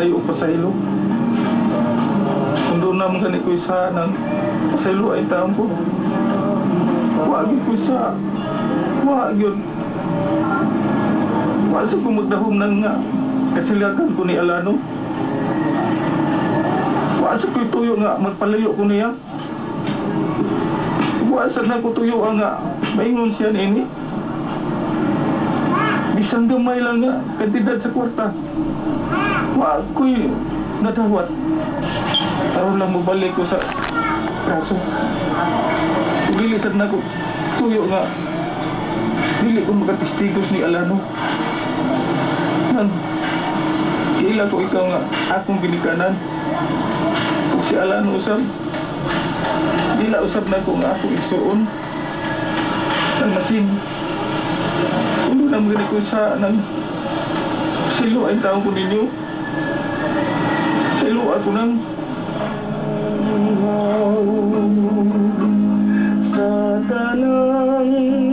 maayo ang pasaylo. Kung doon naman ganit ko isa ng pasaylo ay taong ko. Wag ko isa. Wag yun. Wasa ko magdahom ng nga kasilakan ko ni Alano. Wasa ko tuyo nga magpalayo ko niya. Wasa na ko tuyo nga maingon siya nini. Bisang gamay lang nga kantidad sa kwarta. Wag ko'y nadawat. Aron lang mabalik ko sa kaso. Ulilisad na ko tuyo nga dili ko makatistigos ni Alano. Nan, ila ko ikaw nga akong ginikanan. Kung si Alano usab, dila usab na ko nga akong igsuon. Nang masin. Kung doon naman ganit ko sa nang silo ay taong ko ninyo. Silo ako nang sa tanang